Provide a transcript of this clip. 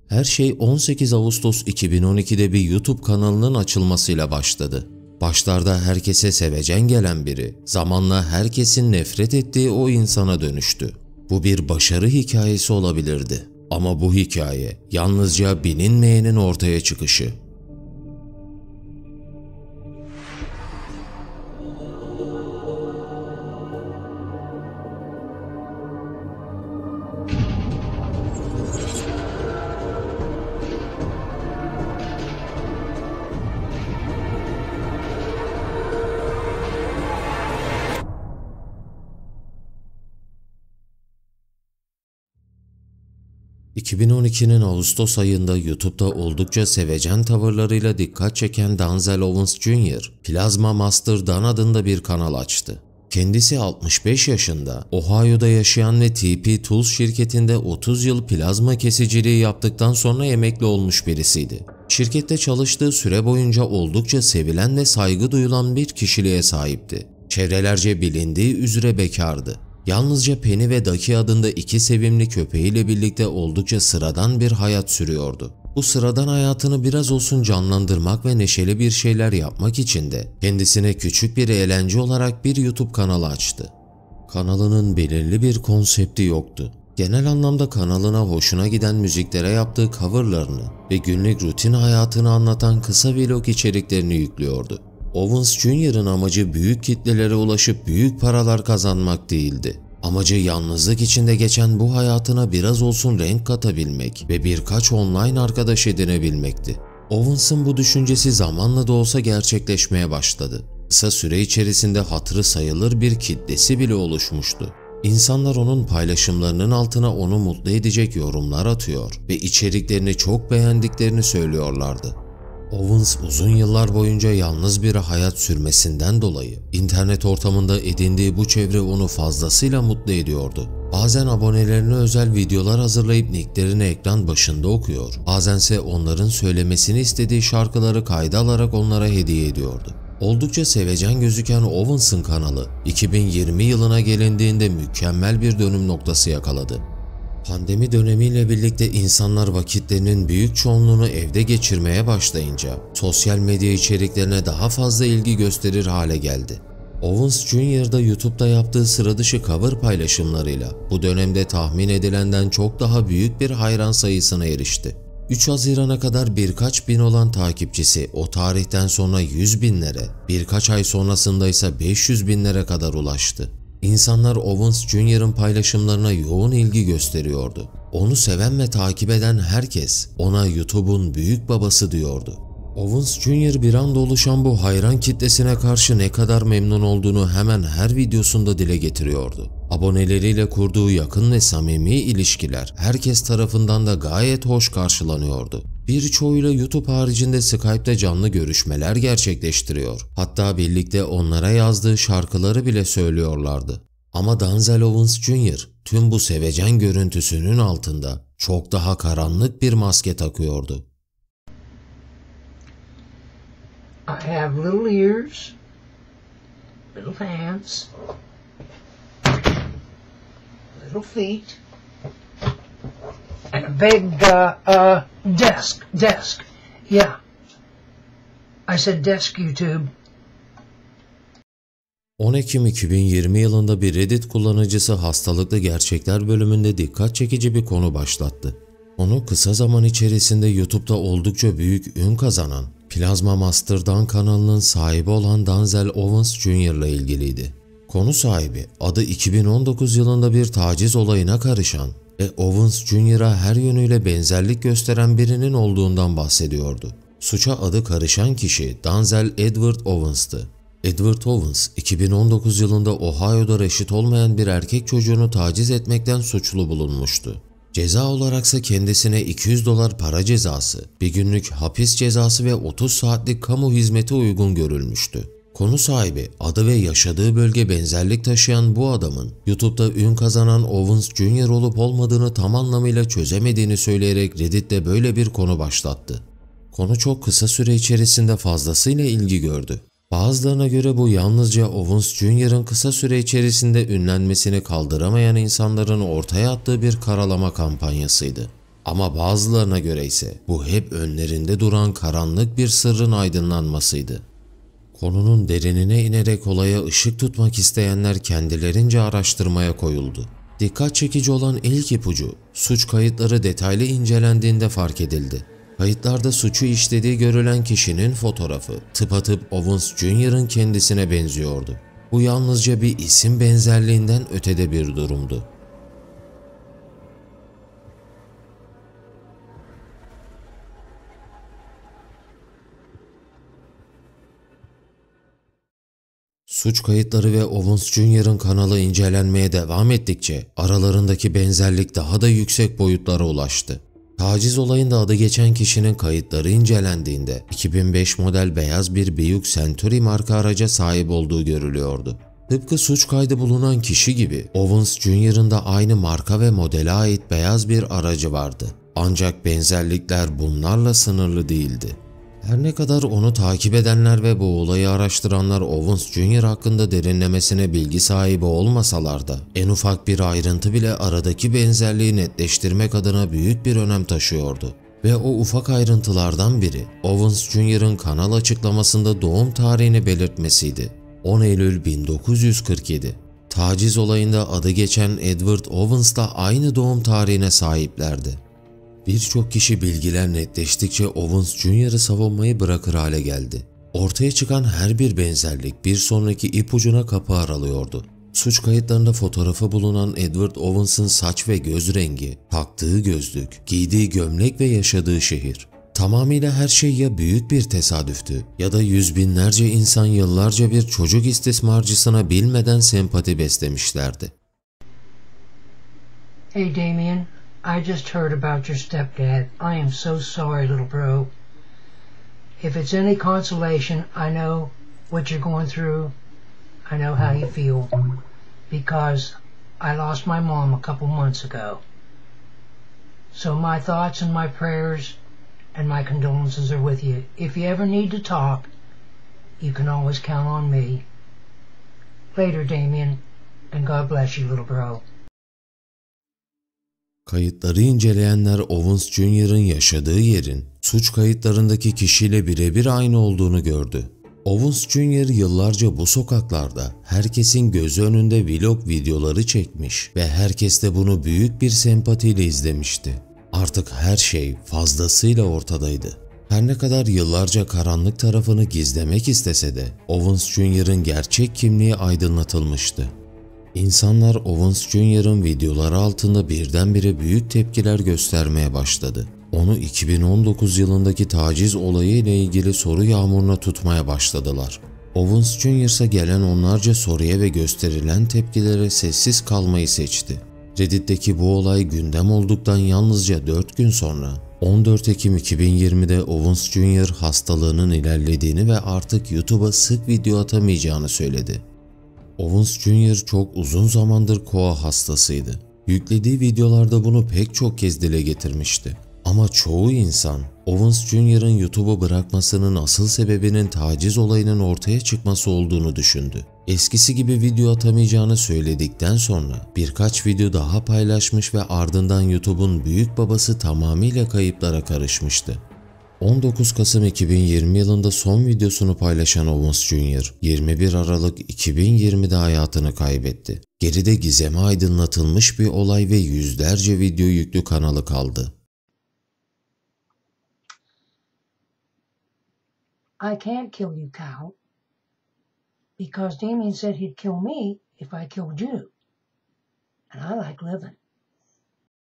Her şey 18 Ağustos 2012'de bir YouTube kanalının açılmasıyla başladı. Başlarda herkese sevecen gelen biri, zamanla herkesin nefret ettiği o insana dönüştü. Bu bir başarı hikayesi olabilirdi. Ama bu hikaye yalnızca bilinmeyenin ortaya çıkışı. ...2012'nin Ağustos ayında YouTube'da oldukça sevecen tavırlarıyla dikkat çeken Denzel Owens Jr., Plasma Master Dan adında bir kanal açtı. Kendisi 65 yaşında, Ohio'da yaşayan ve TP Tools şirketinde 30 yıl plazma kesiciliği yaptıktan sonra emekli olmuş birisiydi. Şirkette çalıştığı süre boyunca oldukça sevilen ve saygı duyulan bir kişiliğe sahipti. Çevrelerce bilindiği üzere bekardı. Yalnızca Penny ve Ducky adında iki sevimli köpeğiyle birlikte oldukça sıradan bir hayat sürüyordu. Bu sıradan hayatını biraz olsun canlandırmak ve neşeli bir şeyler yapmak için de kendisine küçük bir eğlence olarak bir YouTube kanalı açtı. Kanalının belirli bir konsepti yoktu. Genel anlamda kanalına hoşuna giden müziklere yaptığı coverlarını ve günlük rutin hayatını anlatan kısa vlog içeriklerini yüklüyordu. Owens Jr.'ın amacı büyük kitlelere ulaşıp büyük paralar kazanmak değildi. Amacı yalnızlık içinde geçen bu hayatına biraz olsun renk katabilmek ve birkaç online arkadaş edinebilmekti. Owens'ın bu düşüncesi zamanla da olsa gerçekleşmeye başladı. Kısa süre içerisinde hatırı sayılır bir kitlesi bile oluşmuştu. İnsanlar onun paylaşımlarının altına onu mutlu edecek yorumlar atıyor ve içeriklerini çok beğendiklerini söylüyorlardı. Owens uzun yıllar boyunca yalnız bir hayat sürmesinden dolayı internet ortamında edindiği bu çevre onu fazlasıyla mutlu ediyordu. Bazen abonelerine özel videolar hazırlayıp nicklerini ekran başında okuyor, bazense onların söylemesini istediği şarkıları kayda alarak onlara hediye ediyordu. Oldukça sevecen gözüken Owens'ın kanalı 2020 yılına gelindiğinde mükemmel bir dönüm noktası yakaladı. Pandemi dönemiyle birlikte insanlar vakitlerinin büyük çoğunluğunu evde geçirmeye başlayınca sosyal medya içeriklerine daha fazla ilgi gösterir hale geldi. Owens Jr. da YouTube'da yaptığı sıradışı cover paylaşımlarıyla bu dönemde tahmin edilenden çok daha büyük bir hayran sayısına erişti. 3 Haziran'a kadar birkaç bin olan takipçisi o tarihten sonra 100 binlere, birkaç ay sonrasında ise 500 binlere kadar ulaştı. İnsanlar Owens Jr.'ın paylaşımlarına yoğun ilgi gösteriyordu. Onu seven ve takip eden herkes ona YouTube'un büyük babası diyordu. Owens Jr. bir anda oluşan bu hayran kitlesine karşı ne kadar memnun olduğunu hemen her videosunda dile getiriyordu. Aboneleriyle kurduğu yakın ve samimi ilişkiler herkes tarafından da gayet hoş karşılanıyordu. Birçoğuyla YouTube haricinde Skype'te canlı görüşmeler gerçekleştiriyor. Hatta birlikte onlara yazdığı şarkıları bile söylüyorlardı. Ama Denzel Owens Jr. tüm bu sevecen görüntüsünün altında çok daha karanlık bir maske takıyordu. I have little ears, little hands, little feet, and a big desk. Yeah, I said desk, YouTube. 10 Ekim 2020 yılında bir Reddit kullanıcısı hastalıklı gerçekler bölümünde dikkat çekici bir konu başlattı. Konu kısa zaman içerisinde YouTube'da oldukça büyük ün kazanan Plasma Master Dan kanalının sahibi olan Denzel Owens Jr. ile ilgiliydi. Konu sahibi adı 2019 yılında bir taciz olayına karışan ve Owens Jr.'a her yönüyle benzerlik gösteren birinin olduğundan bahsediyordu. Suça adı karışan kişi Denzel Edward Owens'tı. Edward Owens, 2019 yılında Ohio'da reşit olmayan bir erkek çocuğunu taciz etmekten suçlu bulunmuştu. Ceza olaraksa kendisine $200 para cezası, bir günlük hapis cezası ve 30 saatlik kamu hizmeti uygun görülmüştü. Konu sahibi, adı ve yaşadığı bölge benzerlik taşıyan bu adamın YouTube'da ün kazanan Owens Jr. olup olmadığını tam anlamıyla çözemediğini söyleyerek Reddit'te böyle bir konu başlattı. Konu çok kısa süre içerisinde fazlasıyla ilgi gördü. Bazılarına göre bu yalnızca Owens Jr.'ın kısa süre içerisinde ünlenmesini kaldıramayan insanların ortaya attığı bir karalama kampanyasıydı. Ama bazılarına göre ise bu hep önlerinde duran karanlık bir sırrın aydınlanmasıydı. Konunun derinine inerek olaya ışık tutmak isteyenler kendilerince araştırmaya koyuldu. Dikkat çekici olan ilk ipucu, suç kayıtları detaylı incelendiğinde fark edildi. Kayıtlarda suçu işlediği görülen kişinin fotoğrafı tıpatıp Owens Jr.'ın kendisine benziyordu. Bu yalnızca bir isim benzerliğinden ötede bir durumdu. Suç kayıtları ve Owens Jr.'ın kanalı incelenmeye devam ettikçe aralarındaki benzerlik daha da yüksek boyutlara ulaştı. Taciz olayında adı geçen kişinin kayıtları incelendiğinde 2005 model beyaz bir Buick Century marka araca sahip olduğu görülüyordu. Tıpkı suç kaydı bulunan kişi gibi Owens Jr.'ın da aynı marka ve modele ait beyaz bir aracı vardı. Ancak benzerlikler bunlarla sınırlı değildi. Her ne kadar onu takip edenler ve bu olayı araştıranlar Owens Jr. hakkında derinlemesine bilgi sahibi olmasalar da en ufak bir ayrıntı bile aradaki benzerliği netleştirmek adına büyük bir önem taşıyordu. Ve o ufak ayrıntılardan biri Owens Jr.'ın kanal açıklamasında doğum tarihini belirtmesiydi. 10 Eylül 1947. Taciz olayında adı geçen Edward Owens'la aynı doğum tarihine sahiplerdi. Birçok kişi bilgiler netleştikçe Owens Jr.'ı savunmayı bırakır hale geldi. Ortaya çıkan her bir benzerlik bir sonraki ipucuna kapı aralıyordu. Suç kayıtlarında fotoğrafı bulunan Edward Owens'ın saç ve göz rengi, taktığı gözlük, giydiği gömlek ve yaşadığı şehir. Tamamıyla her şey ya büyük bir tesadüftü ya da yüz binlerce insan yıllarca bir çocuk istismarcısına bilmeden sempati beslemişlerdi. Hey, Damien. I just heard about your stepdad. I am so sorry, little bro. If it's any consolation, I know what you're going through. I know how you feel. Because I lost my mom a couple months ago. So my thoughts and my prayers and my condolences are with you. If you ever need to talk, you can always count on me. Later, Damien, and God bless you, little bro. Kayıtları inceleyenler Owens Jr.'ın yaşadığı yerin suç kayıtlarındaki kişiyle birebir aynı olduğunu gördü. Owens Jr. yıllarca bu sokaklarda herkesin gözü önünde vlog videoları çekmiş ve herkes de bunu büyük bir sempatiyle izlemişti. Artık her şey fazlasıyla ortadaydı. Her ne kadar yıllarca karanlık tarafını gizlemek istese de Owens Jr.'ın gerçek kimliği aydınlatılmıştı. İnsanlar Owens Jr.'ın videoları altında birdenbire büyük tepkiler göstermeye başladı. Onu 2019 yılındaki taciz olayı ile ilgili soru yağmuruna tutmaya başladılar. Owens Jr. ise gelen onlarca soruya ve gösterilen tepkilere sessiz kalmayı seçti. Reddit'teki bu olay gündem olduktan yalnızca 4 gün sonra 14 Ekim 2020'de Owens Jr. hastalığının ilerlediğini ve artık YouTube'a sık video atamayacağını söyledi. Owens Jr. çok uzun zamandır koa hastasıydı. Yüklediği videolarda bunu pek çok kez dile getirmişti. Ama çoğu insan Owens Jr.'ın YouTube'u bırakmasının asıl sebebinin taciz olayının ortaya çıkması olduğunu düşündü. Eskisi gibi video atamayacağını söyledikten sonra birkaç video daha paylaşmış ve ardından YouTube'un büyük babası tamamıyla kayıplara karışmıştı. 19 Kasım 2020 yılında son videosunu paylaşan Owens Jr. 21 Aralık 2020'de hayatını kaybetti. Geride gizeme aydınlatılmış bir olay ve yüzlerce video yüklü kanalı kaldı. I can't kill you, Cal. Because Damien said he'd kill me if I killed you. And I like living.